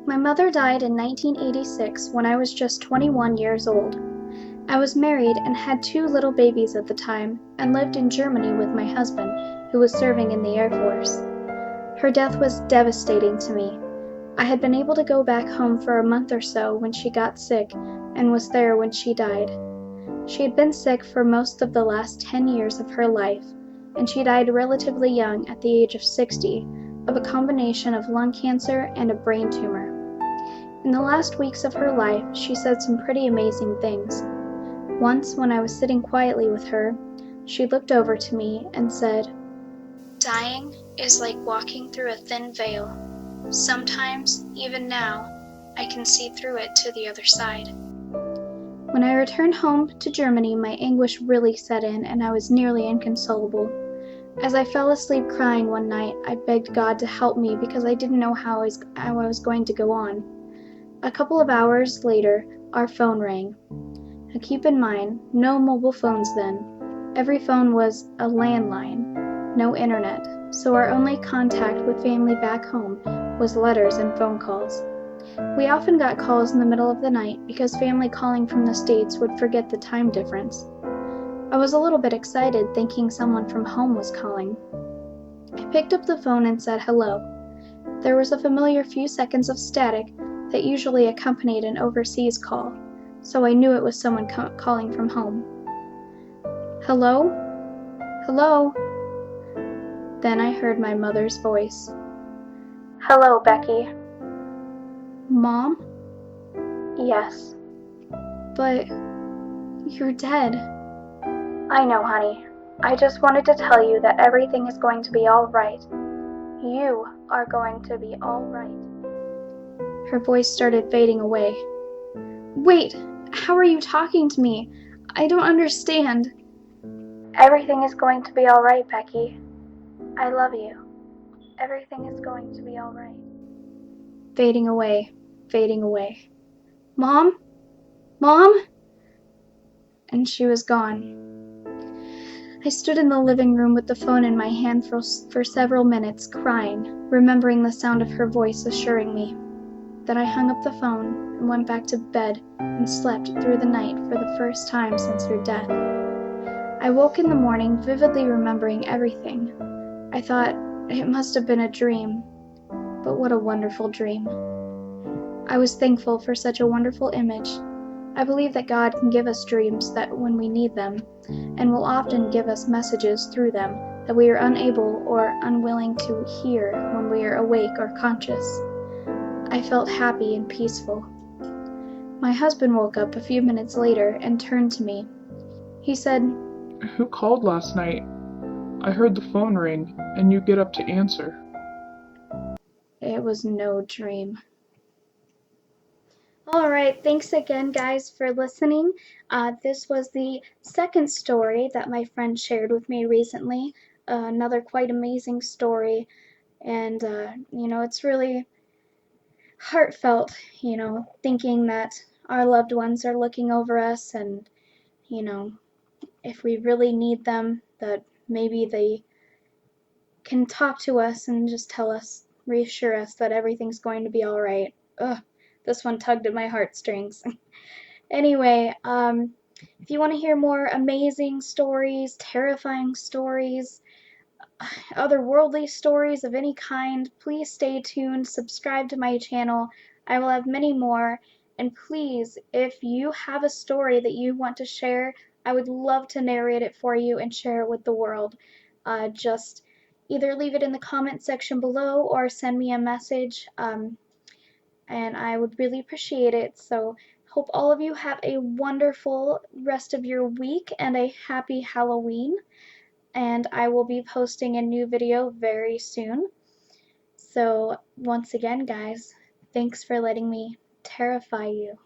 My mother died in 1986 when I was just 21 years old. I was married and had 2 little babies at the time and lived in Germany with my husband, who was serving in the Air Force. Her death was devastating to me. I had been able to go back home for a month or so when she got sick and was there when she died. She had been sick for most of the last 10 years of her life, and she died relatively young at the age of 60 of a combination of lung cancer and a brain tumor. In the last weeks of her life, she said some pretty amazing things. Once, when I was sitting quietly with her, she looked over to me and said, "Dying is like walking through a thin veil. Sometimes, even now, I can see through it to the other side." When I returned home to Germany, my anguish really set in and I was nearly inconsolable. As I fell asleep crying one night, I begged God to help me because I didn't know how I was going to go on. A couple of hours later, our phone rang. Now keep in mind, no mobile phones then. Every phone was a landline, no internet, so our only contact with family back home was letters and phone calls. We often got calls in the middle of the night because family calling from the States would forget the time difference. I was a little bit excited thinking someone from home was calling. I picked up the phone and said hello. There was a familiar few seconds of static that usually accompanied an overseas call, so I knew it was someone calling from home. "Hello? Hello?" Then I heard my mother's voice. "Hello, Becky." "Mom?" "Yes." "But you're dead." "I know, honey. I just wanted to tell you that everything is going to be all right. You are going to be all right." Her voice started fading away. "Wait, how are you talking to me? I don't understand." "Everything is going to be all right, Becky. I love you. Everything is going to be all right." Fading away, fading away. "Mom? Mom?" And she was gone. I stood in the living room with the phone in my hand for several minutes, crying, remembering the sound of her voice assuring me. Then I hung up the phone and went back to bed and slept through the night for the first time since her death. I woke in the morning vividly remembering everything. I thought it must have been a dream, but what a wonderful dream. I was thankful for such a wonderful image. I believe that God can give us dreams that when we need them, and will often give us messages through them that we are unable or unwilling to hear when we are awake or conscious. I felt happy and peaceful. My husband woke up a few minutes later and turned to me. He said, "Who called last night? I heard the phone ring, and you get up to answer." "It was no dream." Alright, thanks again guys for listening. This was the second story that my friend shared with me recently. Another quite amazing story, and it's really heartfelt, thinking that our loved ones are looking over us and, if we really need them, that maybe they can talk to us and just tell us, reassure us that everything's going to be alright. Ugh, this one tugged at my heartstrings. Anyway, if you want to hear more amazing stories, terrifying stories, otherworldly stories of any kind, please stay tuned, subscribe to my channel. I will have many more, and please, if you have a story that you want to share, I would love to narrate it for you and share it with the world. Just either leave it in the comment section below or send me a message, and I would really appreciate it. So hope all of you have a wonderful rest of your week and a happy Halloween. And I will be posting a new video very soon. So once again, guys, thanks for letting me terrify you.